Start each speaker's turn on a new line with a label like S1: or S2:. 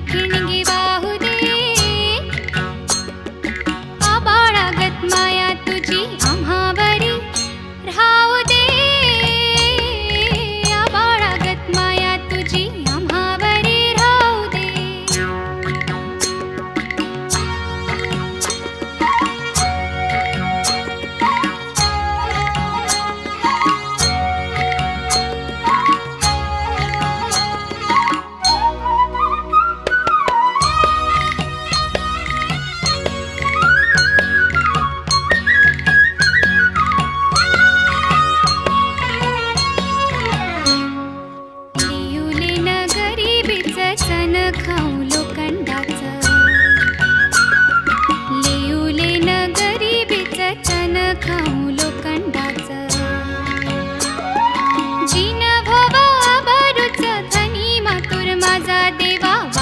S1: ठिणगी वाहू दे, आबाळागत माया तुझी आम्हावरी राहू दे, आबाळागत माया तुझी आम्हावरी राहू दे. लिहुले न गरिबीचं सन खाऊ लोखंडाचं, लिहुले न गरिबीचं सन खाऊ